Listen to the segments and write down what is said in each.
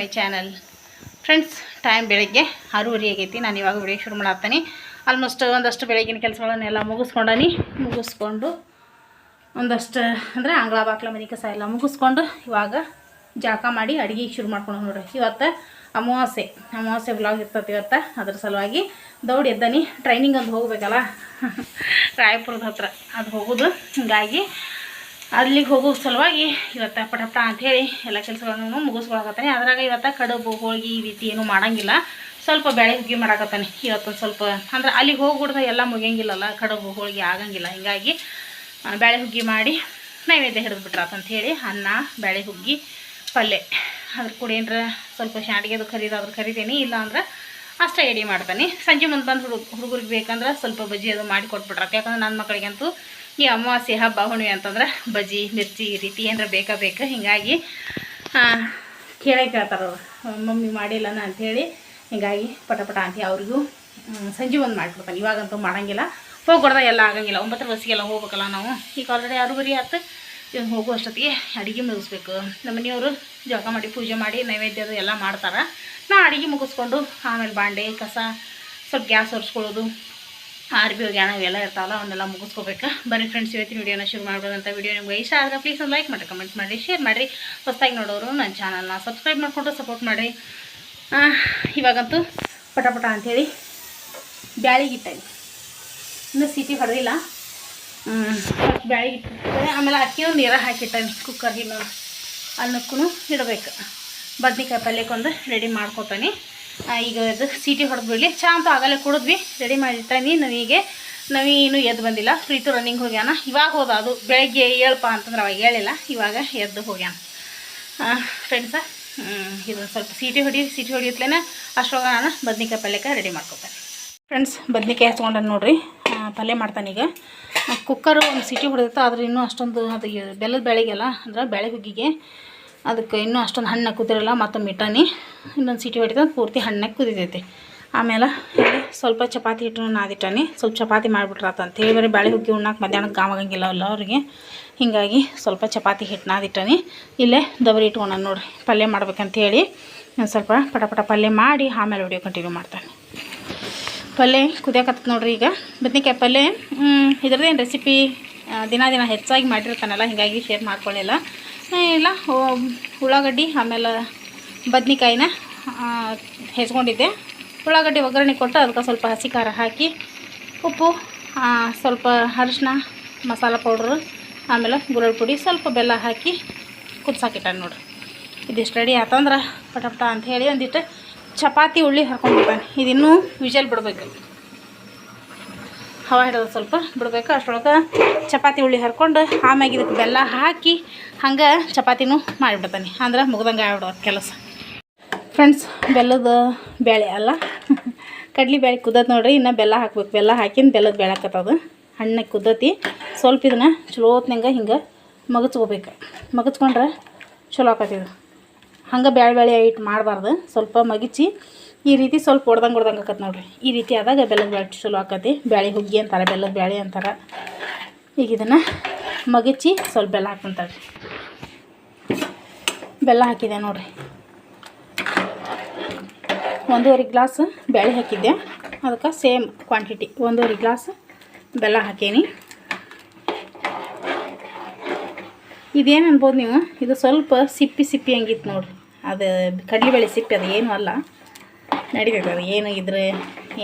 My channel. Friends, time ಬೆಳಗ್ಗೆ 6:30 ಆಗೈತಿ. ನಾನು ಇವಾಗ ವಿಡಿಯೋ ಶುರು ಮಾಡತ್ತೀನಿ. ಆಲ್ಮೋಸ್ಟ್ ಒಂದಷ್ಟು ಬೆಳಗಿನ ಕೆಲಸಗಳನ್ನೆಲ್ಲ ಮುಗಿಸ್ಕೊಂಡು ಒಂದಷ್ಟು ಅಂದರೆ ಅಂಗಳ ಬಾಕ್ಲ ಮನೆ ಕಸ ಎಲ್ಲ ಮುಗಿಸ್ಕೊಂಡು ಇವಾಗ ಜಳಕ ಮಾಡಿ ಅಡುಗೆ ಶುರು ಮಾಡ್ಕೊಂಡು ನೋಡ್ರಿ. ಇವತ್ತು ಅಮಾವಾಸ್ಯೆ ವ್ಲಾಗ್ ಇರ್ತದೆ ಇವತ್ತು. ಅದ್ರ ಸಲುವಾಗಿ ದೌಡ್ ಎದ್ದಾನಿ. ಟ್ರೈನಿಂಗ್ ಒಂದು ಹೋಗ್ಬೇಕಲ್ಲ ರಾಯಪುರದ ಹತ್ರ, ಅದು ಹೋಗೋದು. ಹೀಗಾಗಿ ಅಲ್ಲಿಗೆ ಹೋಗೋ ಸಲುವಾಗಿ ಇವತ್ತು ಪಟಪಟ ಅಂಥೇಳಿ ಎಲ್ಲ ಕೆಲಸಗಳನ್ನು ಮುಗಿಸ್ಕೊಳಕತ್ತಾನೆ. ಅದ್ರಾಗ ಇವತ್ತು ಕಡುಬು ಹೋಳಿಗೆ ಈ ರೀತಿ ಏನೂ ಮಾಡೋಂಗಿಲ್ಲ. ಸ್ವಲ್ಪ ಬೇಳೆ ಹುಗ್ಗಿ ಮಾಡಕತ್ತಾನೆ ಇವತ್ತೊಂದು ಸ್ವಲ್ಪ. ಅಂದ್ರೆ ಅಲ್ಲಿಗೆ ಹೋಗ್ಬಿಡ್ದ ಎಲ್ಲ ಮುಗಿಯಂಗಿಲ್ಲಲ್ಲ, ಕಡುಬು ಹೋಳಿಗೆ ಆಗಂಗಿಲ್ಲ. ಹೀಗಾಗಿ ಬೇಳೆ ಹುಗ್ಗಿ ಮಾಡಿ ನೈವೇದ್ಯ ಹಿಡಿದ್ಬಿಟ್ರಾತಂತ ಹೇಳಿ ಅನ್ನ, ಬೇಳೆ ಹುಗ್ಗಿ, ಪಲ್ಯ. ಅದ್ರ ಕೂಡ ಏನರ ಸ್ವಲ್ಪ ಶಾಂಡಿಗೆ ಅದು ಕರಿದಾದ್ರೆ ಕರಿತೀನಿ, ಇಲ್ಲ ಅಂದ್ರೆ ಅಷ್ಟೇ ಎಡಿ ಮಾಡ್ತಾನೆ. ಸಂಜೆ ಮುಂದೆ ಬಂದು ಹುಡುಗರಿಗೆ ಬೇಕಂದ್ರೆ ಸ್ವಲ್ಪ ಬಜ್ಜಿ ಅದು ಮಾಡಿ ಕೊಟ್ಬಿಟ್ರಾತ. ಯಾಕಂದ್ರೆ ನನ್ನ ಮಕ್ಕಳಿಗಂತೂ ಈ ಅಮಾವಾಸ್ಯೆ ಹಬ್ಬ ಹುಣ್ಣಿಮೆ ಅಂತಂದ್ರೆ ಬಜ್ಜಿ ಮಿರ್ಚಿ ಈ ರೀತಿ ಏನಾರ ಬೇಕು. ಹೀಗಾಗಿ ಕೇಳ್ತಾರೆ ಅವರು, ಮಮ್ಮಿ ಮಾಡಿಲ್ಲನ ಅಂಥೇಳಿ. ಹೀಗಾಗಿ ಪಟಪಟ ಅಂತ ಅವ್ರಿಗೂ ಸಂಜೆ ಒಂದು ಮಾಡಿಬಿಡ್ತಾನೆ. ಇವಾಗಂತೂ ಮಾಡೋಂಗಿಲ್ಲ, ಹೋಗ್ಬಿಡ್ದ ಎಲ್ಲ ಆಗಂಗಿಲ್ಲ. 9 ಬಸ್ಸಿಗೆಲ್ಲ ಹೋಗ್ಬೇಕಲ್ಲ ನಾವು. ಈಗ ಆಲ್ರೆಡಿ 6:30 ಆಯ್ತು. ಇವಾಗ ಹೋಗೋ ಅಷ್ಟೊತ್ತಿಗೆ ಅಡುಗೆ ಮುಗಿಸ್ಬೇಕು. ನಮ್ಮ ಮನೆಯವರು ಜಳಕ ಮಾಡಿ ಪೂಜೆ ಮಾಡಿ ನೈವೇದ್ಯದು ಎಲ್ಲ ಮಾಡ್ತಾರೆ. ನಾ ಅಡುಗೆ ಮುಗಿಸ್ಕೊಂಡು ಆಮೇಲೆ ಬಾಂಡೆ ಕಸ ಸ್ವಲ್ಪ ಗ್ಯಾಸ್ ಒರೆಸ್ಕೊಳ್ಳೋದು, ಆರ್ಬಿ ಹೋಗ್ಯಾಣ ಇವೆಲ್ಲ ಇರ್ತಾವಲ್ಲ ಅವನ್ನೆಲ್ಲ ಮುಗಿಸ್ಕೋಬೇಕು. ಬನ್ನಿ ಫ್ರೆಂಡ್ಸ್, ಇವತ್ತಿನ ವೀಡಿಯೋನ ಶುರು ಮಾಡ್ಬೋದಂತ. ವೀಡಿಯೋ ನಿಮ್ಗೆ ಇಷ್ಟ ಆದರೆ ಪ್ಲೀಸ್ ಒಂದು ಲೈಕ್ ಮಾಡಿ, ಕಮೆಂಟ್ ಮಾಡಿರಿ, ಶೇರ್ ಮಾಡಿರಿ. ಹೊಸದಾಗಿ ನೋಡೋರು ನನ್ನ ಚಾನಲ್ನ ಸಬ್ಸ್ಕ್ರೈಬ್ ಮಾಡಿಕೊಂಡು ಸಪೋರ್ಟ್ ಮಾಡಿರಿ. ಇವಾಗಂತೂ ಪಟಪಟ ಅಂಥೇಳಿ ಬ್ಯಾಳಿಗಿಟ್ಟಾಗಿ ಇನ್ನೂ ಸಿಟಿ ಹೊಡೆದಿಲ್ಲ. ಬ್ಯಾಳಿಗಿಟ್ಟಿರ್ತಾರೆ. ಆಮೇಲೆ ಅಕ್ಕಿನೂ ನೀರಾಗ ಹಾಕಿಟ್ಟಾನೆ ಕುಕ್ಕರ್ಗೆ. ಅನ್ನಕ್ಕೂ ಇಡಬೇಕು. ಬದ್ನಿಕಾಯಿ ಪಲ್ಯಕ್ಕೊಂದು ರೆಡಿ ಮಾಡ್ಕೊತಾನೆ. ಈಗ ಇದು ಸೀಟಿ ಹೊಡೆದು ಬಿಡಲಿ. ಚಾ ಅಂತೂ ಆಗಲೇ ಕುಡಿದ್ವಿ, ರೆಡಿ ಮಾಡಿರ್ತಾನೆ. ನವೀನು ಎದ್ದು ಬಂದಿಲ್ಲ. ಪ್ರೀತು ರನ್ನಿಂಗ್ ಹೋಗ್ಯಾನ. ಇವಾಗ ಹೋದ, ಅದು ಬೆಳಗ್ಗೆ ಏಳಪ್ಪ ಅಂತಂದ್ರೆ ಅವಾಗ ಹೇಳಿಲ್ಲ, ಇವಾಗ ಎದ್ದು ಹೋಗ್ಯಾನ. ಫ್ರೆಂಡ್ಸ, ಇದೊಂದು ಸ್ವಲ್ಪ ಸೀಟಿ ಹೊಡಿಯತ್ಲೇನೆ ಅಷ್ಟೊಳಗೆ ನಾನು ಬದ್ನಿಕಾಯಿ ಪಲ್ಯಕ್ಕೆ ರೆಡಿ ಮಾಡ್ಕೊತಾನೆ. ಫ್ರೆಂಡ್ಸ್, ಬದ್ನಿಕಾಯಿ ಹಚ್ಕೊಂಡ ನೋಡ್ರಿ, ಪಲ್ಯ ಮಾಡ್ತಾನೆ. ಈಗ ಕುಕ್ಕರು ಒಂದು ಸೀಟಿ ಹೊಡೆದಿತ್ತು, ಆದ್ರೆ ಇನ್ನೂ ಅಷ್ಟೊಂದು ಅದು ಬೆಲ್ಲದ ಬೇಳೆಗೆಲ್ಲ ಅಂದ್ರೆ ಬೇಳೆ ಹುಗ್ಗಿಗೆ ಅದಕ್ಕೆ ಇನ್ನೂ ಅಷ್ಟೊಂದು ಹಣ್ಣಾಗಿ ಕುದಿರಲ್ಲ. ಮತ್ತೊಮ್ಮೆ ಇಟ್ಟಾನೆ. ಇನ್ನೊಂದು ಸೀಟಿ ಹೊಡಿತ ಪೂರ್ತಿ ಹಣ್ಣಾಗಿ ಕುದಿತೈತಿ. ಆಮೇಲೆ ಇಲ್ಲಿ ಸ್ವಲ್ಪ ಚಪಾತಿ ಹಿಟ್ಟನ್ನು ನಾದಿಟ್ಟಾನೆ. ಸ್ವಲ್ಪ ಚಪಾತಿ ಮಾಡಿಬಿಟ್ರಾತ ಅಂತ ಹೇಳಿ. ಬರೀ ಬೇಳೆ ಹುಗ್ಗಿ ಉಣ್ಣಾಕೆ ಮಧ್ಯಾಹ್ನಕ್ಕೆ ಗಾವಾಗಂಗಿಲ್ಲ ಅಲ್ಲ ಅವ್ರಿಗೆ. ಹೀಗಾಗಿ ಸ್ವಲ್ಪ ಚಪಾತಿ ಹಿಟ್ಟು ನಾದಿಟ್ಟಾನೆ. ಇಲ್ಲೇ ದಬರಿ ಇಟ್ಕೊಂಡ ನೋಡ್ರಿ, ಪಲ್ಯ ಮಾಡ್ಬೇಕಂತ ಹೇಳಿ ಸ್ವಲ್ಪ ಪಟಪಟ ಪಲ್ಯ ಮಾಡಿ ಆಮೇಲೆ ವಿಡಿಯೋ ಕಂಟಿನ್ಯೂ ಮಾಡ್ತಾನೆ. ಪಲ್ಯ ಕುದಿಯಾಕತ್ತ ನೋಡ್ರಿ. ಈಗ ಬದ್ನಿಕಾಯಿ ಪಲ್ಯ ಇದ್ರದ್ದೇನು ರೆಸಿಪಿ ದಿನ ಹೆಚ್ಚಾಗಿ ಮಾಡಿರ್ತಾನಲ್ಲ, ಹೀಗಾಗಿ ಶೇರ್ ಮಾಡ್ಕೊಳ್ಳಿಲ್ಲ. ಇಲ್ಲ ಉಳ್ಳಾಗಡ್ಡಿ ಆಮೇಲೆ ಬದ್ನಿಕಾಯಿನ ಹೆಚ್ಕೊಂಡಿದ್ದೆ. ಉಳ್ಳಾಗಡ್ಡಿ ಒಗ್ಗರಣೆ ಕೊಟ್ಟು ಅದಕ್ಕೆ ಸ್ವಲ್ಪ ಹಸಿ ಖಾರ ಹಾಕಿ, ಉಪ್ಪು, ಸ್ವಲ್ಪ ಅರಿಶಿನ, ಮಸಾಲ ಪೌಡ್ರು, ಆಮೇಲೆ ಗುರಳ್ ಪುಡಿ, ಸ್ವಲ್ಪ ಬೆಲ್ಲ ಹಾಕಿ ಕುದ್ಸಾಕಿಟ್ಟಾನೆ ನೋಡ್ರಿ. ಇದಿಷ್ಟು ರೆಡಿ ಆತಂದ್ರೆ ಪಟಪಟ ಅಂಥೇಳಿ ಒಂದಿಟ್ಟು ಚಪಾತಿ ಉಳ್ಳಿ ಹಾಕ್ಕೊಂಡ್ಬಿಡ್ತಾನೆ. ಇದಿನ್ನೂ ವಿಜಲ್ ಬಿಡಬೇಕು, ಹವಾ ಹಿಡಿದು ಸ್ವಲ್ಪ ಬಿಡಬೇಕು. ಅಷ್ಟರೊಳಗೆ ಚಪಾತಿ ಉಳ್ಳಿ ಹರ್ಕೊಂಡು ಆಮ್ಯಾಗ ಇದಕ್ಕೆ ಬೆಲ್ಲ ಹಾಕಿ ಹಂಗೆ ಚಪಾತಿನೂ ಮಾಡಿಬಿಡ್ತಾನೆ. ಅಂದ್ರೆ ಮುಗ್ದಂಗೆ ಆಗ್ಬಿಡೋದು ಕೆಲಸ. ಫ್ರೆಂಡ್ಸ್, ಬೆಲ್ಲದ ಬೇಳೆ ಅಲ್ಲ ಕಡ್ಲಿ ಬೇಳೆ ಕುದ್ದತ್ ನೋಡ್ರಿ. ಇನ್ನು ಬೆಲ್ಲ ಹಾಕ್ಬೇಕು. ಬೆಲ್ಲ ಹಾಕಿನ ಬೆಲ್ಲದ ಬೇಳೆ ಹಾಕತ್ತದು ಹಣ್ಣಕ್ಕೆ ಕುದ್ದತಿ. ಸ್ವಲ್ಪ ಇದನ್ನು ಚಲೋ ಹೊತ್ನಂಗೆ ಹಿಂಗೆ ಮಗಚ್ಕೋಬೇಕು. ಮಗಚ್ಕೊಂಡ್ರೆ ಚಲೋ ಆಕತ್ತಿದು. ಹಂಗೆ ಬೇಳೆ ಇಟ್ಟು ಮಾಡಬಾರ್ದು. ಸ್ವಲ್ಪ ಮಗಿಚಿ ಈ ರೀತಿ ಸ್ವಲ್ಪ ಹೊಡ್ದಂಗೆ ಆಕತ್ತೆ ನೋಡ್ರಿ. ಈ ರೀತಿ ಆದಾಗ ಬೆಲ್ಲದ ಬೇಳೆ ಚಲೋ ಆಕತಿ. ಬೇಳೆ ಹುಗ್ಗಿ ಅಂತಾರೆ, ಬೆಲ್ಲದ ಬೇಳೆ ಅಂತಾರೆ. ಈಗ ಇದನ್ನು ಮಗಿಚಿ ಸ್ವಲ್ಪ ಬೆಲ್ಲ ಹಾಕ್ಕೊಂತಾರೆ. ಬೆಲ್ಲ ಹಾಕಿದೆ ನೋಡ್ರಿ. 1.5 ಗ್ಲಾಸ್ ಬೇಳೆ ಹಾಕಿದ್ದೆ, ಅದಕ್ಕೆ ಸೇಮ್ ಕ್ವಾಂಟಿಟಿ 1.5 ಗ್ಲಾಸ್ ಬೆಲ್ಲ ಹಾಕೀನಿ. ಇದೇನು ಅನ್ಬೋದು ನೀವು, ಇದು ಸ್ವಲ್ಪ ಸಿಪ್ಪಿ ಹಂಗಿತ್ತು ನೋಡ್ರಿ. ಅದು ಕಡಲೆಬೇಳೆ ಸಿಪ್ಪಿ, ಅದು ಏನೂ ಅಲ್ಲ, ನಡೀತೈತೆ. ಅದು ಏನು ಇದ್ರೆ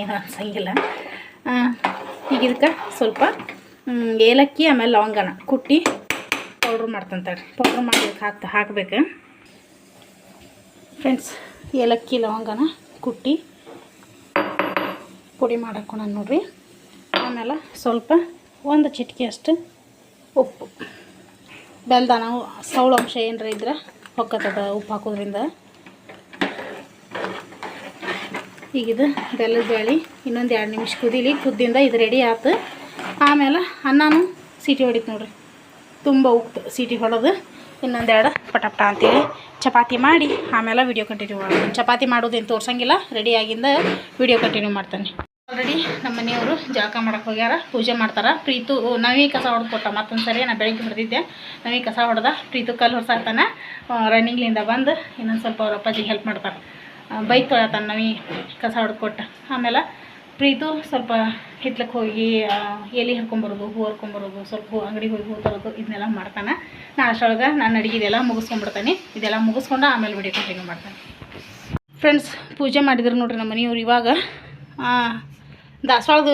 ಏನು ಅನ್ಸಂಗಿಲ್ಲ. ಈಗ ಇದಕ್ಕೆ ಸ್ವಲ್ಪ ಏಲಕ್ಕಿ ಆಮೇಲೆ ಲವಂಗನ ಕುಟ್ಟಿ ಪೌಡ್ರ್ ಮಾಡ್ತಂತಾಳೆ. ಪೌಡ್ರ್ ಮಾಡಿ ಹಾಕಬೇಕು ಫ್ರೆಂಡ್ಸ್. ಏಲಕ್ಕಿ ಲವಂಗನ ಕುಟ್ಟಿ ಪುಡಿ ಮಾಡಾಕೊಂಡ ನೋಡ್ರಿ. ಆಮೇಲೆ ಸ್ವಲ್ಪ ಒಂದು ಚಿಟಿಕೆ ಅಷ್ಟು ಉಪ್ಪು. ಬೆಲ್ದ ನಾವು ಸೌಳಂಶ ಏನರ ಇದ್ರೆ ಹೊಕ್ಕತ್ತದ ಉಪ್ಪು ಹಾಕೋದ್ರಿಂದ. ಈಗಿದು ಬೆಲ್ಲದ ಬೇಳೆ ಇನ್ನೊಂದು 2 ನಿಮಿಷ ಕುದೀಲಿ. ಕುದ್ದಿಂದ ಇದು ರೆಡಿ ಆಯ್ತು. ಆಮೇಲೆ ಅನ್ನನೂ ಸೀಟಿ ಹೊಡಿತು ನೋಡ್ರಿ. ತುಂಬ ಉಪ್ಪು ಸೀಟಿ ಹೊಡೆದು ಇನ್ನೊಂದೆರಡು ಪಟಪಟ ಅಂತೇಳಿ ಚಪಾತಿ ಮಾಡಿ ಆಮೇಲೆ ವಿಡಿಯೋ ಕಂಟಿನ್ಯೂ ಮಾಡ್ತೀನಿ. ಚಪಾತಿ ಮಾಡೋದೇನು ತೋರ್ಸಂಗಿಲ್ಲ, ರೆಡಿಯಾಗಿಂದ ವಿಡಿಯೋ ಕಂಟಿನ್ಯೂ ಮಾಡ್ತಾನೆ. ಆಲ್ರೆಡಿ ನಮ್ಮ ಮನೆಯವರು ಜಳಕ ಮಾಡಕ್ಕೆ ಹೋಗ್ಯಾರ, ಪೂಜೆ ಮಾಡ್ತಾರೆ. ಪ್ರೀತು ನವಿ ಕಸ ಹೊಡೆದು ಕೊಟ್ಟ. ಮತ್ತೊಂದು ಸರಿ ನಾನು ಬೆಳಗ್ಗೆ ಹೊಡೆದಿದ್ದೆ, ನವಿ ಕಸ ಹೊಡೆದ. ಪ್ರೀತು ಕಲ್ಲು ಹೊರ್ಸಾಕ್ತಾನೆ, ರನ್ನಿಂಗ್ಲಿಂದ ಬಂದು ಇನ್ನೊಂದು ಸ್ವಲ್ಪ ಅವ್ರ ಅಪ್ಪಾಜಿಗೆ ಹೆಲ್ಪ್ ಮಾಡ್ತಾರೆ. ಬೈಕ್ ತೊಳತಾನೆ ನವಿ ಕಸ ಹೊಡೆದು ಕೊಟ್ಟ. ಆಮೇಲೆ ಪ್ರೀತು ಸ್ವಲ್ಪ ಹಿತ್ಲಕ್ಕೆ ಹೋಗಿ ಎಲೆ ಹರ್ಕೊಂಬರೋದು, ಹೂ ಹರ್ಕೊಂಬರೋದು, ಸ್ವಲ್ಪ ಅಂಗಡಿಗೆ ಹೋಗಿ ಹೂ ತರೋದು, ಇದನ್ನೆಲ್ಲ ಮಾಡ್ತಾನೆ. ನಾನು ಅಷ್ಟೊಳಗೆ ನಾನು ಅಡುಗೆ ಇದೆಲ್ಲ ಮುಗಿಸ್ಕೊಂಡ್ಬಿಡ್ತಾನೆ. ಇದೆಲ್ಲ ಮುಗಿಸ್ಕೊಂಡು ಆಮೇಲೆ ವಿಡಿಯೋ ಕಂಟಿನ್ಯೂ ಮಾಡ್ತಾನೆ. ಫ್ರೆಂಡ್ಸ್, ಪೂಜೆ ಮಾಡಿದ್ರು ನೋಡ್ರಿ ನಮ್ಮ ಮನೆಯವ್ರು. ಇವಾಗ ದಾಸವಾಳದ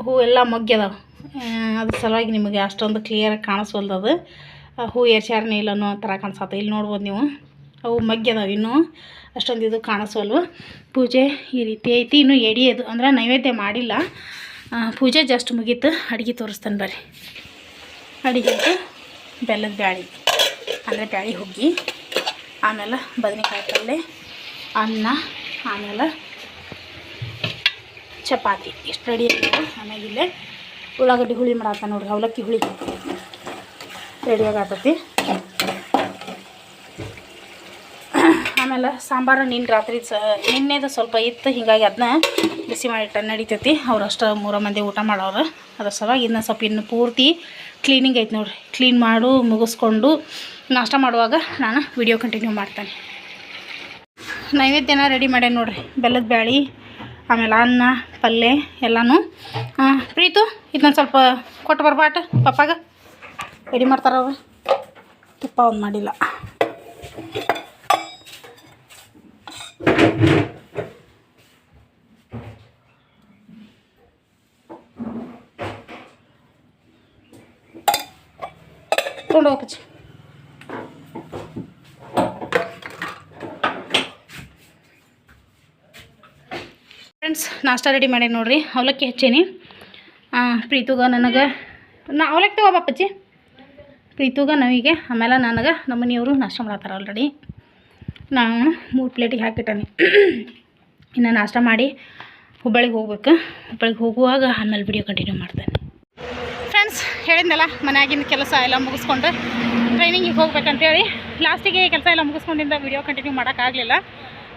ಹೂ ಎಲ್ಲ ಮೊಗ್ಗ್ಯದಾವೆ. ಅದ್ರ ಸಲುವಾಗಿ ನಿಮಗೆ ಅಷ್ಟೊಂದು ಕ್ಲಿಯರಾಗಿ ಕಾಣಿಸ್ವಲ್ದು. ಹೂ ಏರ್ಸ್ಯಾರನೇ ಇಲ್ಲ ಅನ್ನೋ ಥರ ಕಾಣಿಸತ್ತೆ. ಇಲ್ಲಿ ನೋಡ್ಬೋದು ನೀವು, ಅವು ಮಗ್ಗ್ಯದಾವೆ. ಇನ್ನೂ ಅಷ್ಟೊಂದು ಇದು ಕಾಣಿಸ್ವಲ್ವು. ಪೂಜೆ ಈ ರೀತಿ ಐತಿ. ಇನ್ನೂ ಎಡಿಯೋದು ಅಂದ್ರೆ ನೈವೇದ್ಯ ಮಾಡಿಲ್ಲ. ಪೂಜೆ ಜಸ್ಟ್ ಮುಗೀತು. ಅಡುಗೆ ತೋರಿಸ್ತಾನೆ ಬರ್ರಿ. ಅಡುಗೆ ಬೆಲ್ಲದ ಬ್ಯಾಳಿ ಅಂದರೆ ಬ್ಯಾಳಿ ಹುಗ್ಗಿ, ಆಮೇಲೆ ಬದನೆಕಾಯಿ ಪಲ್ಯ, ಅನ್ನ, ಆಮೇಲೆ ಚಪಾತಿ ಎಷ್ಟು ರೆಡಿ ಆಗ್ಯಾವ. ಆಮೇಲೆ ಇಲ್ಲೇ ಉಳ್ಳಾಗಡ್ಡಿ ಹುಳಿ ಮಾಡತ್ತ ನೋಡ್ರಿ, ಅವಲಕ್ಕಿ ಹುಳಿ ರೆಡಿಯಾಗತ್ತೈತಿ. ಆಮೇಲೆ ಸಾಂಬಾರು ನಿನ್ನೆದು ಸ್ವಲ್ಪ ಇತ್ತು, ಹೀಗಾಗಿ ಅದನ್ನ ಬಿಸಿ ಮಾಡಿಟ್ಟ ನಡಿತೈತಿ. ಅವ್ರು ಅಷ್ಟು 3 ಮಂದಿ ಊಟ ಮಾಡೋರು. ಅದ್ರ ಸಲುವಾಗಿ ಇನ್ನೂ ಸ್ವಲ್ಪ ಇನ್ನು ಪೂರ್ತಿ ಕ್ಲೀನಿಂಗ್ ಐತೆ ನೋಡ್ರಿ. ಕ್ಲೀನ್ ಮುಗಿಸ್ಕೊಂಡು ನಾಷ್ಟ ಮಾಡುವಾಗ ನಾನು ವಿಡಿಯೋ ಕಂಟಿನ್ಯೂ ಮಾಡ್ತೇನೆ. ನೈವೇದ್ಯನ ರೆಡಿ ಮಾಡ್ಯಾನ ನೋಡ್ರಿ. ಬೆಲ್ಲದ ಬ್ಯಾಳಿ, ಆಮೇಲೆ ಅನ್ನ, ಪಲ್ಯ ಎಲ್ಲನೂ. ಪ್ರೀತು ಇದನ್ನ ಸ್ವಲ್ಪ ಕೊಟ್ಟು ಬರ್ಬಾಟ ಪಪ್ಪಾಗ. ರೆಡಿ ಮಾಡ್ತಾರವ್ರು. ತುಪ್ಪ ಒಂದು ಮಾಡಿಲ್ಲ. ತೊಗೊಂಡು ಹೋಗಚ್ಚಿ. ಫ್ರೆಂಡ್ಸ್, ನಾಷ್ಟ ರೆಡಿ ಮಾಡಿ ನೋಡ್ರಿ. ಅವಲಕ್ಕಿ ಹಚ್ಚೀನಿ. ಪ್ರೀತುಗ ನನಗೆ ಅವಲಕ್ಕಿ ತಗೋಬಪ್ಪಚ್ಚಿ. ಪ್ರೀತುಗ ನವಿಗೆ, ಆಮೇಲೆ ನನಗೆ ನಮ್ಮ ಮನೆಯವರು ನಾಷ್ಟ ಮಾಡತ್ತಾರ ಆಲ್ರೆಡಿ. ನಾನು 3 ಪ್ಲೇಟಿಗೆ ಹಾಕಿಟ್ಟಾನೆ. ಇನ್ನು ನಾಷ್ಟ ಮಾಡಿ ಹುಬ್ಬಳ್ಳಿಗೆ ಹೋಗ್ಬೇಕು. ಹುಬ್ಬಳ್ಳಿಗೆ ಹೋಗುವಾಗ ಆಮೇಲೆ ವಿಡಿಯೋ ಕಂಟಿನ್ಯೂ ಮಾಡ್ತೇನೆ. ಫ್ರೆಂಡ್ಸ್, ಹೇಳಿದ್ನಲ್ಲ ಮನೆಯಾಗಿನ ಕೆಲಸ ಎಲ್ಲ ಮುಗಿಸ್ಕೊಂಡು ಟ್ರೈನಿಂಗಿಗೆ ಹೋಗ್ಬೇಕಂತೇಳಿ. ಲಾಸ್ಟಿಗೆ ಕೆಲಸ ಎಲ್ಲ ಮುಗಿಸ್ಕೊಂಡಿಂದ ವಿಡಿಯೋ ಕಂಟಿನ್ಯೂ ಮಾಡೋಕ್ಕಾಗಲಿಲ್ಲ.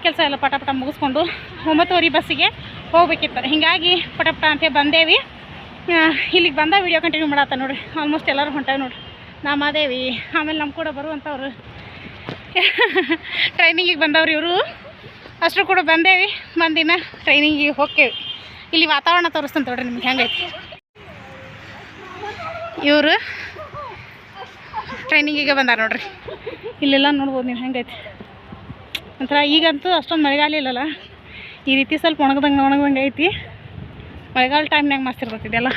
ಕೆಲಸ ಎಲ್ಲ ಪಟ ಮುಗಿಸ್ಕೊಂಡು 9:30 ಬಸ್ಸಿಗೆ ಹೋಗ್ಬೇಕಿತ್ತು. ಹೀಗಾಗಿ ಪಟ ಅಂತ ಬಂದೇವಿ. ಇಲ್ಲಿಗೆ ಬಂದ ವಿಡಿಯೋ ಕಂಟಿನ್ಯೂ ಮಾಡತ್ತ ನೋಡಿರಿ. ಆಲ್ಮೋಸ್ಟ್ ಎಲ್ಲರೂ ಹೊಂಟಾವೆ ನೋಡಿರಿ. ಮಾದೇವಿ, ಆಮೇಲೆ ನಮ್ಮ ಕೂಡ ಬರುವಂಥವ್ರು ಟ್ರೈನಿಂಗಿಗೆ ಬಂದವ್ರು ಇವರು. ಅಷ್ಟರು ಕೂಡ ಬಂದೇವಿ. ಬಂದಿನ ಟ್ರೈನಿಂಗಿಗೆ ಹೋಗ್ತೇವೆ. ಇಲ್ಲಿ ವಾತಾವರಣ ತೋರಿಸ್ತಂತ ನೋಡ್ರಿ ನಿಮ್ಗೆ ಹೆಂಗೈತಿ. ಇವರು ಟ್ರೈನಿಂಗಿಗೆ ಬಂದಾರ ನೋಡ್ರಿ. ಇಲ್ಲೆಲ್ಲ ನೋಡ್ಬೋದು ನೀವು ಹೆಂಗೈತಿ. ಒಂಥರ ಈಗಂತೂ ಅಷ್ಟೊಂದು ಮಳೆಗಾಲ ಇಲ್ಲಲ್ಲ, ಈ ರೀತಿ ಸ್ವಲ್ಪ ಒಣಗ್ದಂಗೆ ಐತಿ. ಮಳೆಗಾಲ ಟೈಮ್ನಾಗ ಮಸ್ತ್ ಇರ್ತೈತಿ ಇದೆಲ್ಲ.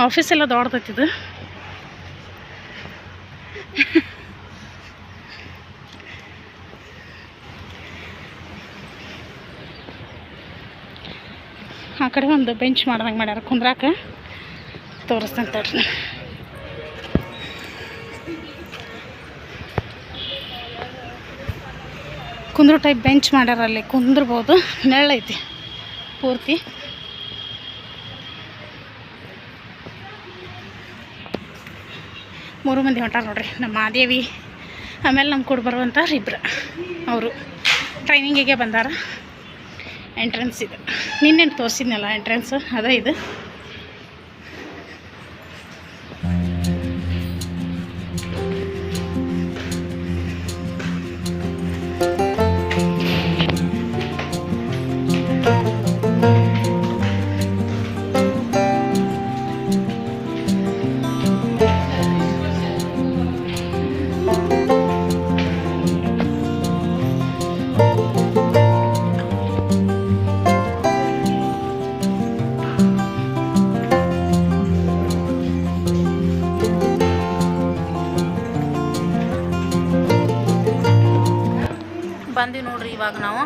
ಆಫೀಸ್ ಎಲ್ಲ ದೊಡ್ಡದೈತಿದು. ಆ ಕಡೆ ಒಂದು ಬೆಂಚ್ ಮಾಡ್ದಂಗೆ ಮಾಡ್ಯಾರ ಕುಂದ್ರಾಕ. ತೋರಿಸ್ತಂತ ಹೇಳ್ರಿ. ಕುಂದ್ರು ಟೈಪ್ ಬೆಂಚ್ ಮಾಡ್ಯಾರ. ಅಲ್ಲಿ ಕುಂದ್ರಬೋದು, ನೆರಳೈತಿ ಪೂರ್ತಿ. ಮೂರು ಮಂದಿ ಹೊಂಟಾರ ನೋಡ್ರಿ. ನಮ್ಮ ಮಾದೇವಿ, ಆಮೇಲೆ ನಮ್ಮ ಕೂಡ ಬರುವಂಥ ಇಬ್ಬರು ಅವರು ಟ್ರೈನಿಂಗಿಗೆ ಬಂದಾರ. ಎಂಟ್ರೆನ್ಸ್ ಇದು. ನಿನ್ನೇನು ತೋರಿಸಿದ್ನಲ್ಲ ಎಂಟ್ರೆನ್ಸ್, ಅದೇ ಇದು. ಬಂದ್ವಿ ನೋಡ್ರಿ. ಇವಾಗ ನಾವು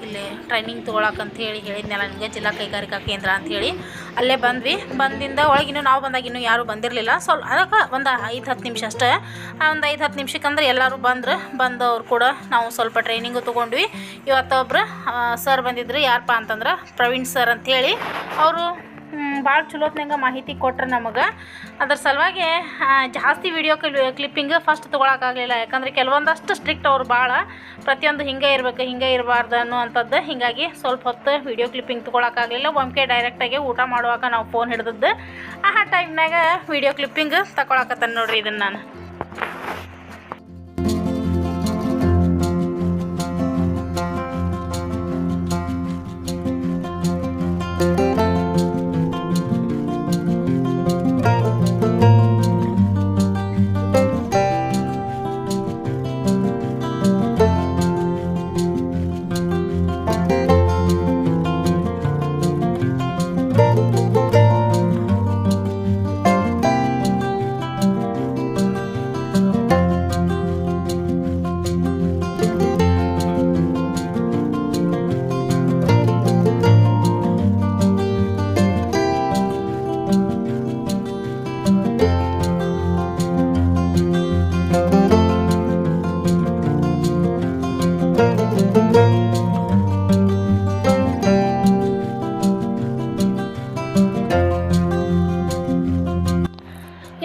ಇಲ್ಲಿ ಟ್ರೈನಿಂಗ್ ತೊಗೊಳಕ್ಕಂತ ಹೇಳಿದ್ನೆಲ್ಲ ನಿಮಗೆ, ಜಿಲ್ಲಾ ಕೈಗಾರಿಕಾ ಕೇಂದ್ರ ಅಂಥೇಳಿ ಅಲ್ಲೇ ಬಂದ್ವಿ. ಬಂದಿಂದ ಒಳಗಿನ್ನೂ ನಾವು ಬಂದಾಗ ಇನ್ನೂ ಯಾರೂ ಬಂದಿರಲಿಲ್ಲ. ಸ್ವಲ್ಪ ಅದಕ್ಕೆ ಒಂದು 5-10 ನಿಮಿಷ ಅಷ್ಟೇ. ಒಂದು 5-10 ನಿಮಿಷಕ್ಕಂದ್ರೆ ಎಲ್ಲರೂ ಬಂದವ್ರು ಕೂಡ ನಾವು ಸ್ವಲ್ಪ ಟ್ರೈನಿಂಗು ತೊಗೊಂಡ್ವಿ. ಇವತ್ತೊಬ್ರು ಸರ್ ಬಂದಿದ್ರು. ಯಾರಪ್ಪ ಅಂತಂದ್ರೆ ಪ್ರವೀಣ್ ಸರ್ ಅಂಥೇಳಿ. ಅವರು ಭಾಳ ಚಲೋತ್ನಂಗೆ ಮಾಹಿತಿ ಕೊಟ್ರೆ ನಮಗೆ. ಅದ್ರ ಸಲುವಾಗಿ ಜಾಸ್ತಿ ವಿಡಿಯೋ ಕ್ಲಿಪ್ಪಿಂಗ್ ಫಸ್ಟ್ ತೊಗೊಳಕ್ಕಾಗಲಿಲ್ಲ, ಯಾಕಂದರೆ ಕೆಲವೊಂದಷ್ಟು ಸ್ಟ್ರಿಕ್ಟ್ ಅವ್ರು ಭಾಳ ಪ್ರತಿಯೊಂದು ಹಿಂಗೆ ಇರಬೇಕು ಹಿಂಗೆ ಇರಬಾರ್ದು ಅನ್ನುವಂಥದ್ದು. ಹೀಗಾಗಿ ಸ್ವಲ್ಪ ಹೊತ್ತು ವಿಡಿಯೋ ಕ್ಲಿಪ್ಪಿಂಗ್ ತೊಗೊಳಕ್ಕಾಗಲಿಲ್ಲ. ಒಮ್ಕೆ ಡೈರೆಕ್ಟಾಗಿ ಊಟ ಮಾಡುವಾಗ ನಾವು ಫೋನ್ ಹಿಡಿದದ್ದು ಆ ಟೈಮ್ನಾಗ ವಿಡಿಯೋ ಕ್ಲಿಪ್ಪಿಂಗ್ ತಗೊಳಕತ್ತಾನೆ ನೋಡಿರಿ ಇದನ್ನು ನಾನು.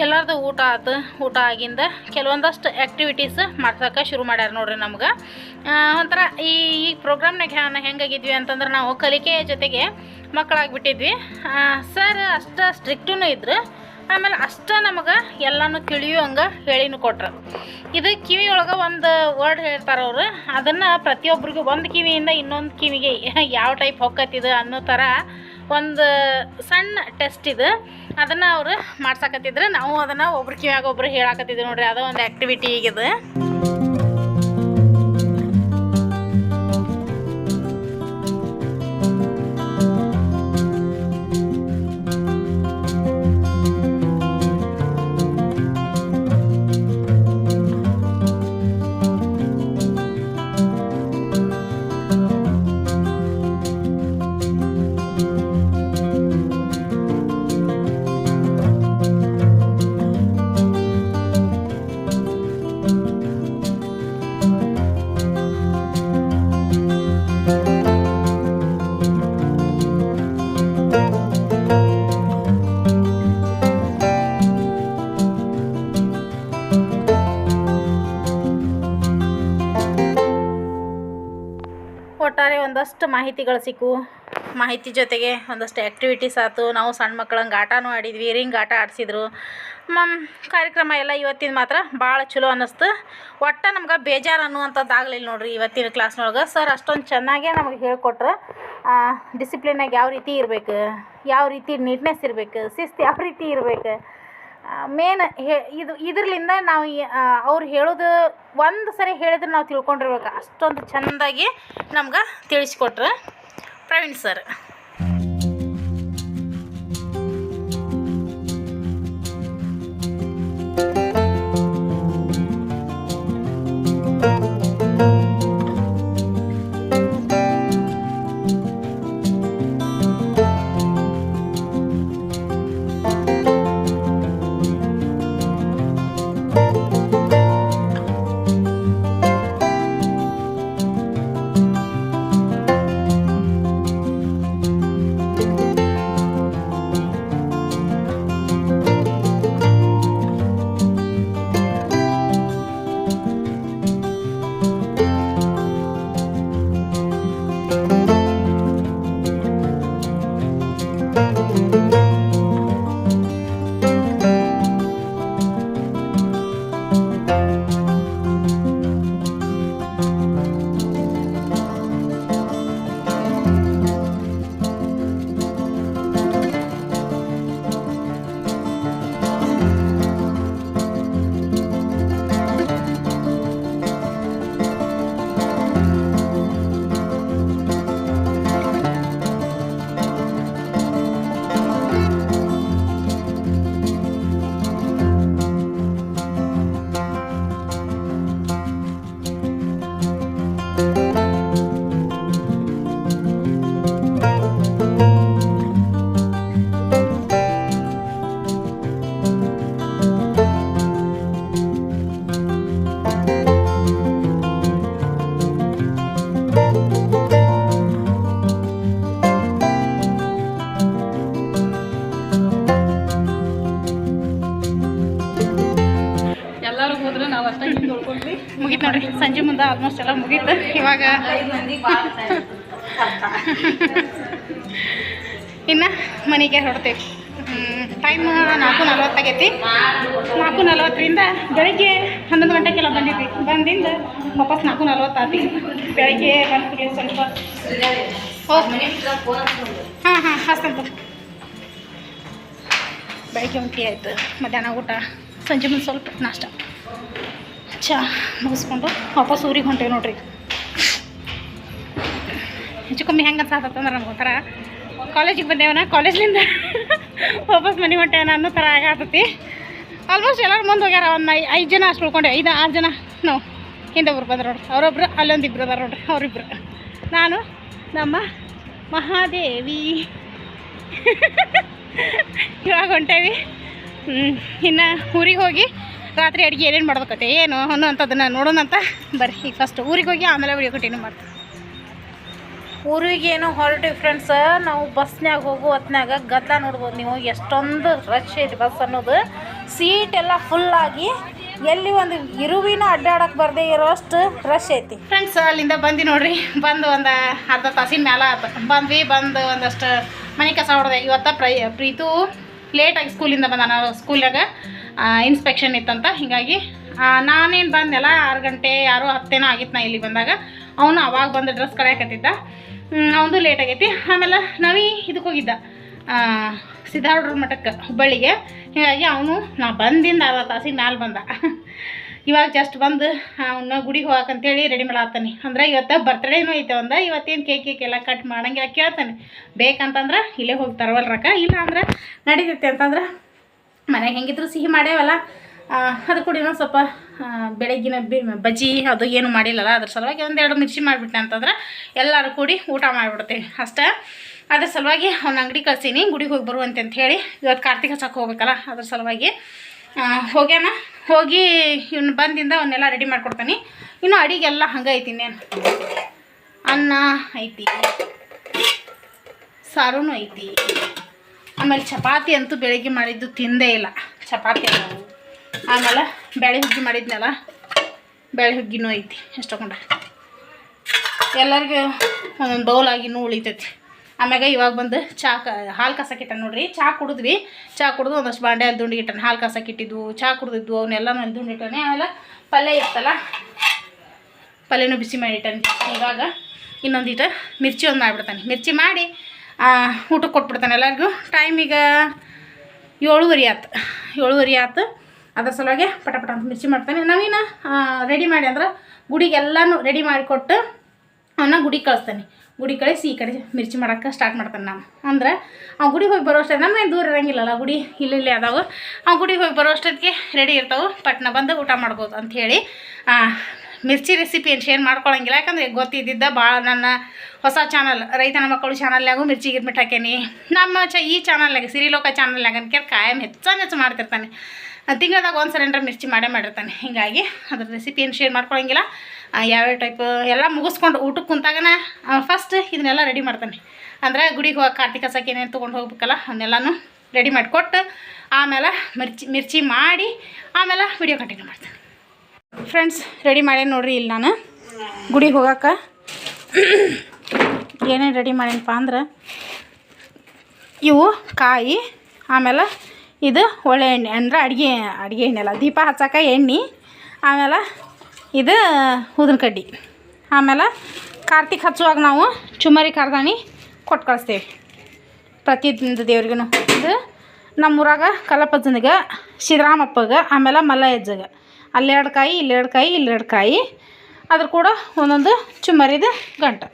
ಎಲ್ಲರದು ಊಟ ಆಯ್ತು. ಊಟ ಆಗಿಂದ ಕೆಲವೊಂದಷ್ಟು ಆ್ಯಕ್ಟಿವಿಟೀಸ್ ಮಾಡ್ಸೋಕೆ ಶುರು ಮಾಡ್ಯಾರ ನೋಡ್ರಿ ನಮ್ಗೆ. ಒಂಥರ ಈ ಪ್ರೋಗ್ರಾಮ್ನಾಗ ಹೆಂಗಾಗಿದ್ವಿ ಅಂತಂದ್ರೆ ನಾವು ಕಲಿಕೆಯ ಜೊತೆಗೆ ಮಕ್ಕಳಾಗಿಬಿಟ್ಟಿದ್ವಿ. ಸರ್ ಅಷ್ಟು ಸ್ಟ್ರಿಕ್ಟೂ ಇದ್ರು, ಆಮೇಲೆ ಅಷ್ಟ ನಮಗೆ ಎಲ್ಲನೂ ತಿಳಿಯುವಂಗೆ ಹೇಳಿನೂ ಕೊಟ್ರು. ಇದು ಕಿವಿಯೊಳಗೆ ಒಂದು ವರ್ಡ್ ಹೇಳ್ತಾರೆ ಅವರು, ಅದನ್ನು ಪ್ರತಿಯೊಬ್ಬರಿಗೂ ಒಂದು ಕಿವಿಯಿಂದ ಇನ್ನೊಂದು ಕಿವಿಗೆ ಯಾವ ಟೈಪ್ ಹೊಕ್ಕತ್ತಿದೆ ಅನ್ನೋ ಥರ ಒಂದು ಸಣ್ಣ ಟೆಸ್ಟ್ ಇದು. ಅದನ್ನು ಅವರು ಮಾಡ್ಸಕತ್ತಿದ್ರು, ನಾವು ಅದನ್ನು ಒಬ್ರು ಕಿವಿಯಾಗ ಒಬ್ರು ಹೇಳಾಕತ್ತಿದ್ವಿ ನೋಡ್ರಿ. ಅದು ಒಂದು ಆ್ಯಕ್ಟಿವಿಟಿ ಈಗಿದೆ. ಒಟ್ಟಾರೆ ಒಂದಷ್ಟು ಮಾಹಿತಿಗಳು ಸಿಕ್ಕು. ಮಾಹಿತಿ ಜೊತೆಗೆ ಒಂದಷ್ಟು ಆ್ಯಕ್ಟಿವಿಟೀಸ್ ಆಯ್ತು. ನಾವು ಸಣ್ಣ ಮಕ್ಕಳಂಗೆ ಆಟನೂ ಆಡಿದ್ವಿ, ರಿಂಗ್ ಆಟ ಆಡಿಸಿದ್ರು. ಕಾರ್ಯಕ್ರಮ ಎಲ್ಲ ಇವತ್ತಿನ ಮಾತ್ರ ಭಾಳ ಚಲೋ ಅನ್ನಿಸ್ತು. ಒಟ್ಟು ನಮ್ಗೆ ಬೇಜಾರು ಅನ್ನುವಂಥದ್ದು ಆಗಲಿಲ್ಲ ನೋಡ್ರಿ ಇವತ್ತಿನ ಕ್ಲಾಸ್ನೊಳಗೆ. ಸರ್ ಅಷ್ಟೊಂದು ಚೆನ್ನಾಗೇ ನಮಗೆ ಹೇಳ್ಕೊಟ್ರು. ಡಿಸಿಪ್ಲಿನಾಗ ಯಾವ ರೀತಿ ಇರಬೇಕು, ಯಾವ ರೀತಿ ನೀಟ್ನೆಸ್ ಇರಬೇಕು, ಶಿಸ್ತು ಯಾವ ರೀತಿ ಇರಬೇಕು, ಮೇನ್ ಇದ್ರಲಿಂದ ನಾವು ಅವ್ರು ಹೇಳೋದು ಒಂದು ಸರಿ ಹೇಳಿದ್ರೆ ನಾವು ತಿಳ್ಕೊಂಡಿರ್ಬೇಕು. ಅಷ್ಟೊಂದು ಚೆಂದಾಗಿ ನಮ್ಗೆ ತಿಳಿಸ್ಕೊಟ್ರು ಪ್ರವೀಣ್ ಸರ್. ಆಲ್ಮೋಸ್ಟ್ ಎಲ್ಲ ಮುಗೀತು. ಇವಾಗ ಇನ್ನು ಮನೆಗೆ ಹೊರಡ್ತೇವೆ. ಟೈಮ್ 4:40 ಆಗೈತಿ. 4:40ರಿಂದ ಬೆಳಗ್ಗೆ 11 ಗಂಟೆಗೆಲ್ಲ ಬಂದಿದ್ವಿ. ಬಂದಿಂದ ವಾಪಸ್ 4:40 ಆತಿ. ಬೆಳಗ್ಗೆ ಬಂದು ಸ್ವಲ್ಪ ಹಾಂ ಹಸ್ತಂತ ಬೆಳಗ್ಗೆ ಒಂದು ಟೀ ಆಯಿತು, ಮಧ್ಯಾಹ್ನ ಊಟ, ಸಂಜೆ ಮುಂದೆ ಸ್ವಲ್ಪ ನಾಷ್ಟ ಚಾ ಮುಗಿಸ್ಕೊಂಡು ವಾಪಸ್ ಊರಿಗೆ ಹೊಂಟೇವೆ ನೋಡ್ರಿ. ಹೆಚ್ಚು ಕಮ್ಮಿ ಹೆಂಗೆ ಅನ್ಸಾತಂದ್ರೆ ನಮ್ಗೆ ಒಂಥರ ಕಾಲೇಜಿಗೆ ಬಂದೇವನ, ಕಾಲೇಜ್ಲಿಂದ ವಾಪಸ್ ಮನೆ ಹೊಂಟೇವನ ಅನ್ನೋ ಥರ ಆಗತ್ತೈತಿ. ಆಲ್ಮೋಸ್ಟ್ ಎಲ್ಲರೂ ಮುಂದೆ ಹೋಗ್ಯಾರ. ಒಂದು 5 ಜನ ಅಷ್ಟು ಉಳ್ಕೊಂಡೆ, 5-6 ಜನ ನಾವು ಹಿಂದೆ ಒಬ್ರು ಬಂದ್ರೆ ನೋಡ್ರಿ. ಅವರೊಬ್ರು ಅಲ್ಲೊಂದಿಬ್ರು ಅದಾರ ನೋಡ್ರಿ, ಅವರಿಬ್ರು, ನಾನು, ನಮ್ಮ ಮಹಾದೇವಿ ಇವಾಗ ಹೊಂಟೇವಿ. ಇನ್ನು ಊರಿಗೆ ಹೋಗಿ ರಾತ್ರಿ ಅಡುಗೆ ಏನೇನು ಮಾಡ್ಬೇಕತ್ತೆ ಏನು ಅನ್ನೋಂಥದ್ದನ್ನು ನೋಡೋಣಂತ ಬರ್ರಿ. ಈಗ ಫಸ್ಟ್ ಊರಿಗೆ ಹೋಗಿ ಆಮೇಲೆ ವಿಡಿಯೋ ಕಂಟಿನ್ಯೂ ಮಾಡ್ತೀವಿ. ಊರಿಗೇನು ಹೊರಟಿವಿ ಫ್ರೆಂಡ್ಸ್. ನಾವು ಬಸ್ನ್ಯಾಗ ಹೋಗೋ ಹೊತ್ನಾಗ ಗದ್ದಲ ನೋಡ್ಬೋದು ನೀವು, ಎಷ್ಟೊಂದು ರಶ್ ಐತಿ ಬಸ್ ಅನ್ನೋದು. ಸೀಟ್ ಎಲ್ಲ ಫುಲ್ಲಾಗಿ ಎಲ್ಲಿ ಒಂದು ಇರುವಿನೂ ಅಡ್ಡಾಡಕ್ಕೆ ಬರದೇ ಇರೋಷ್ಟು ರಶ್ ಐತಿ ಫ್ರೆಂಡ್ಸ್. ಅಲ್ಲಿಂದ ಬಂದು ನೋಡ್ರಿ, ಬಂದು ಒಂದು ಅರ್ಧ ತಾಸಿನ ಮೇಲೆ ಆಯ್ತು. ಬಂದು ಒಂದಷ್ಟು ಮನೆ ಕಸ ಹೊಡೆದೆ. ಇವತ್ತು ಪ್ರೀತು ಲೇಟಾಗಿ ಸ್ಕೂಲಿಂದ ಬಂದ. ನಾವು ಸ್ಕೂಲ್ನಾಗ ಇನ್ಸ್ಪೆಕ್ಷನ್ ಇತ್ತಂತ, ಹೀಗಾಗಿ ನಾನೇನು ಬಂದೆಲ್ಲ 6 ಗಂಟೆ 6:10 ಆಗಿತ್ತು ನಾ ಇಲ್ಲಿ ಬಂದಾಗ. ಅವನು ಅವಾಗ ಬಂದು ಡ್ರೆಸ್ ಕಳೆಯಕತ್ತಿದ್ದ, ಅವನದು ಲೇಟ್ ಆಗೈತಿ. ಆಮೇಲೆ ನಾವೀ ಇದಕ್ಕೆ ಹೋಗಿದ್ದ ಸಿದ್ಧಾರೂಢರ ಮಠಕ್ಕೆ, ಹುಬ್ಬಳ್ಳಿಗೆ. ಹೀಗಾಗಿ ಅವನು ನಾ ಬಂದಿಂದ ಅರ್ಧ ತಾಸಿಗೆ ಮ್ಯಾಲೆ ಬಂದ. ಇವಾಗ ಜಸ್ಟ್ ಬಂದು ಅವನ್ನ ಗುಡಿಗೆ ಹೋಗಕ್ಕಂತೇಳಿ ರೆಡಿ ಮಾಡತ್ತಾನೆ. ಅಂದ್ರೆ ಇವತ್ತು ಬರ್ತಡೇನೂ ಐತೆ ಒಂದು. ಇವತ್ತೇನು ಕೇಕ್ ಎಲ್ಲ ಕಟ್ ಮಾಡಂಗಿಲ್ಲ ಕೇಳ್ತಾನೆ. ಬೇಕಂತಂದ್ರೆ ಇಲ್ಲೇ ಹೋಗಿ ತರವಲ್ರಕ್ಕ, ಇಲ್ಲ ಅಂದ್ರೆ ನಡೀತೈತೆ ಅಂತಂದ್ರೆ ಮನೆಗೆ ಹೆಂಗಿದ್ರು ಸಿಹಿ ಮಾಡೇವಲ್ಲ, ಅದು ಕೂಡ ಇನ್ನೊಂದು ಸ್ವಲ್ಪ ಬೆಳಗ್ಗಿನ ಬಜ್ಜಿ ಅದು ಏನು ಮಾಡಿಲ್ಲಲ್ಲ, ಅದ್ರ ಸಲುವಾಗಿ 1-2 ಮಿರ್ಚಿ ಮಾಡಿಬಿಟ್ಟೆ ಅಂತಂದ್ರೆ ಎಲ್ಲರೂ ಕೂಡಿ ಊಟ ಮಾಡಿಬಿಡ್ತೀವಿ ಅಷ್ಟೇ. ಅದ್ರ ಸಲುವಾಗಿ ಅವ್ನ ಅಂಗಡಿ ಕಳ್ಸೀನಿ, ಗುಡಿಗೆ ಹೋಗಿ ಬರುವಂತೆ ಅಂತ ಹೇಳಿ. ಇವತ್ತು ಕಾರ್ತಿಕ ಹಚ್ಚಕ್ಕೆ ಹೋಗ್ಬೇಕಲ್ಲ, ಅದ್ರ ಸಲುವಾಗಿ ಹೋಗ್ಯಾನ. ಹೋಗಿ ಇವ್ನು ಬಂದಿಂದ ಅವನ್ನೆಲ್ಲ ರೆಡಿ ಮಾಡ್ಕೊಡ್ತಾನೆ. ಇನ್ನು ಅಡಿಗೆಲ್ಲ ಹಂಗೆ ಐತಿ, ಇನ್ನೇನು ಅನ್ನ ಐತಿ, ಸಾರೂ ಐತಿ. ಆಮೇಲೆ ಚಪಾತಿ ಅಂತೂ ಬೆಳಗ್ಗೆ ಮಾಡಿದ್ದು ತಿಂದೇ ಇಲ್ಲ, ಚಪಾತಿ. ಆಮೇಲೆ ಬೇಳೆ ಹುಗ್ಗಿ ಮಾಡಿದ್ನಲ್ಲ, ಬೇಳೆ ಹುಗ್ಗಿನೂ ಐತಿ. ಎಷ್ಟು ತಗೊಂಡ ಎಲ್ಲರಿಗೂ ಒಂದೊಂದು ಬೌಲಾಗಿನೂ ಉಳಿತೈತಿ. ಆಮ್ಯಾಗ ಇವಾಗ ಬಂದು ಹಾಲು ಕಸಕ್ಕಿಟ್ಟ ನೋಡ್ರಿ. ಚಹಾ ಕುಡಿದ್ವಿ, ಚಹಾ ಕುಡಿದು ಒಂದಷ್ಟು ಬಾಂಡೆ ಅಲ್ಲಿ ದುಂಡಿಗಿಟ್ಟನೆ. ಹಾಲು ಕಸಕ್ಕಿಟ್ಟಿದ್ವು, ಚಹಾ ಕುಡಿದಿದ್ವು, ಅವನ್ನೆಲ್ಲನೂ ಅಲ್ಲಿ ದುಂಡಿಟ್ಟಾನೆ. ಆಮೇಲೆ ಪಲ್ಯ ಇರ್ತಲ್ಲ, ಪಲ್ಯನೂ ಬಿಸಿ ಮಾಡಿಟ್ಟಾನೆ. ಇವಾಗ ಇನ್ನೊಂದಿಟ್ಟು ಮಿರ್ಚಿ ಒಂದು ಮಾಡಿಬಿಡ್ತಾನೆ. ಮಿರ್ಚಿ ಮಾಡಿ ಊಟಕ್ಕೆ ಕೊಟ್ಬಿಡ್ತಾನೆ ಎಲ್ಲರಿಗೂ. ಟೈಮ್ ಈಗ 7:30 ಆಯ್ತು. 7:30 ಆಯ್ತು. ಅದ್ರ ಸಲುವಾಗಿ ಪಟ ಅಂತ ಮಿರ್ಚಿ ಮಾಡ್ತಾನೆ. ನಾವಿನ್ನು ರೆಡಿ ಮಾಡಿ ಅಂದ್ರೆ ಗುಡಿಗೆಲ್ಲನೂ ರೆಡಿ ಮಾಡಿಕೊಟ್ಟು ಅವನ್ನ ಗುಡಿಗೆ ಕಳಿಸ್ತಾನೆ. ಗುಡಿ ಕಳಿಸಿ ಈ ಕಡೆ ಮಿರ್ಚಿ ಮಾಡೋಕ್ಕೆ ಸ್ಟಾರ್ಟ್ ಮಾಡ್ತಾನೆ. ನಾನು ಅಂದ್ರೆ ಅವ್ನು ಗುಡಿಗೆ ಹೋಗಿ ಬರೋ ಅಷ್ಟೇ, ನಮ್ಮೇ ದೂರ ಇರೋಂಗಿಲ್ಲಲ್ಲ ಗುಡಿ, ಇಲ್ಲೇ ಅದಾವೆ. ಅವ್ನು ಗುಡಿಗೆ ಹೋಗಿ ಬರೋ ಅಷ್ಟೊತ್ತಿಗೆ ರೆಡಿ ಇರ್ತಾವೆ, ಪಟ್ನ ಬಂದು ಊಟ ಮಾಡ್ಬೋದು ಅಂಥೇಳಿ ಮಿರ್ಚಿ ರೆಸಿಪಿ ಏನು ಶೇರ್ ಮಾಡ್ಕೊಳಂಗಿಲ್ಲ. ಯಾಕಂದರೆ ಗೊತ್ತಿದ್ದಿದ್ದ ಭಾಳ ನನ್ನ ಹೊಸ ಚಾನಲ್ ರೈತನ ಮಕ್ಕಳು ಚಾನಲ್ನಾಗೂ ಮಿರ್ಚಿ ಗಿರ್ಮಿಟ್ ಹಾಕೇನಿ. ನಮ್ಮ ಈ ಚಾನಲ್ನಾಗ ಸಿರಿಲೋಕ ಚಾನಲ್ನಾಗ ಅನ್ಕೇಳಿ ಕಾಯಂ ಹೆಚ್ಚು ಮಾಡ್ತಿರ್ತಾನೆ. ತಿಂಗಳದಾಗ ಒಂದು ಸರೆಂಡ್ರೆ ಮಿರ್ಚಿ ಮಾಡಿರ್ತಾನೆ. ಹೀಗಾಗಿ ಅದ್ರ ರೆಸಿಪಿ ಏನು ಶೇರ್ ಮಾಡ್ಕೊಳಂಗಿಲ್ಲ. ಯಾವ್ಯಾವ ಟೈಪ್ ಎಲ್ಲ ಮುಗಿಸ್ಕೊಂಡು ಊಟಕ್ಕೆ ಕುಂತಾಗನ ಫಸ್ಟ್ ಇದನ್ನೆಲ್ಲ ರೆಡಿ ಮಾಡ್ತಾನೆ. ಅಂದರೆ ಗುಡಿಗೆ ಹೋಗಿ ಕಾರ್ತಿಕ ಸಾಕಿ ಏನೇನು ತೊಗೊಂಡು ಹೋಗ್ಬೇಕಲ್ಲ ಅವನ್ನೆಲ್ಲನೂ ರೆಡಿ ಮಾಡಿಕೊಟ್ಟು ಆಮೇಲೆ ಮಿರ್ಚಿ ಮಾಡಿ ಆಮೇಲೆ ವಿಡಿಯೋ ಕಂಟಿನ್ಯೂ ಮಾಡ್ತಾನೆ. ಫ್ರೆಂಡ್ಸ್ ರೆಡಿ ಮಾಡೇನಿ ನೋಡ್ರಿ. ಇಲ್ಲಿ ನಾನು ಗುಡಿಗೆ ಹೋಗಕ್ಕೆ ಏನೇನು ರೆಡಿ ಮಾಡೇನಪ್ಪ ಅಂದ್ರೆ, ಇವು ಕಾಯಿ, ಆಮೇಲೆ ಇದು ಒಳ್ಳೆ ಎಣ್ಣೆ ಅಂದ್ರೆ ಅಡುಗೆ ಎಣ್ಣೆ ಅಲ್ಲ, ದೀಪ ಹಚ್ಚಕ್ಕೆ ಎಣ್ಣೆ, ಆಮೇಲೆ ಇದು ಊದಿನ ಕಡ್ಡಿ, ಆಮೇಲೆ ಕಾರ್ತಿಕ್ ಹಚ್ಚುವಾಗ ನಾವು ಚುಮ್ಮರಿ ಕಾರ್ದಾಣಿ ಕೊಟ್ಟು ಕಳಿಸ್ತೇವೆ ಪ್ರತಿಯೊಂದು ದೇವ್ರಿಗೂ. ಇದು ನಮ್ಮೂರಾಗ ಕಲ್ಲಪ್ಪಜ್ಜನಿಗೆ, ಸಿದ್ದರಾಮಪ್ಪಗೆ, ಆಮೇಲೆ ಮಲ್ಲಯ್ಯಜ್ಜಗೆ ಅಲ್ಲೆರಡು ಕಾಯಿ, ಇಲ್ಲೆರಡು ಕಾಯಿ, ಇಲ್ಲೆರಡು ಕಾಯಿ, ಅದ್ರ ಕೂಡ ಒಂದೊಂದು ಚುಮ್ಮರಿದು ಗಂಟು.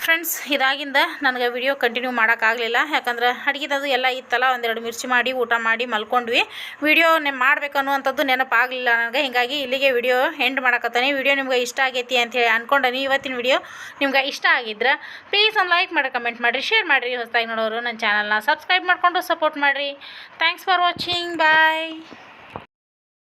ಫ್ರೆಂಡ್ಸ್ ಇದಾಗಿಂದ ನನಗೆ ವಿಡಿಯೋ ಕಂಟಿನ್ಯೂ ಮಾಡೋಕ್ಕಾಗಲಿಲ್ಲ. ಯಾಕಂದ್ರೆ ಅಡುಗೆದು ಎಲ್ಲ ಇತ್ತಲ್ಲ, 1-2 ಮಿರ್ಚಿ ಮಾಡಿ ಊಟ ಮಾಡಿ ಮಲ್ಕೊಂಡ್ವಿ. ವಿಡಿಯೋ ಮಾಡಬೇಕು ಅನ್ನುವಂಥದ್ದು ನೆನಪಾಗಲಿಲ್ಲ ನನಗೆ. ಹೀಗಾಗಿ ಇಲ್ಲಿಗೆ ವಿಡಿಯೋ ಎಂಡ್ ಮಾಡಕತ್ತಾನೆ. ವಿಡಿಯೋ ನಿಮ್ಗೆ ಇಷ್ಟ ಆಗೈತಿ ಅಂಥೇಳಿ ಅಂದ್ಕೊಂಡನಿ. ಇವತ್ತಿನ ವಿಡಿಯೋ ನಿಮ್ಗೆ ಇಷ್ಟ ಆಗಿದ್ರೆ ಪ್ಲೀಸ್ ಒಂದು ಲೈಕ್ ಮಾಡಿ, ಕಮೆಂಟ್ ಮಾಡಿರಿ, ಶೇರ್ ಮಾಡಿರಿ. ಹೊಸದಾಗಿ ನೋಡೋರು ನನ್ನ ಚಾನಲ್ನ ಸಬ್ಸ್ಕ್ರೈಬ್ ಮಾಡಿಕೊಂಡು ಸಪೋರ್ಟ್ ಮಾಡಿರಿ. Thanks for watching. ಬಾಯ್.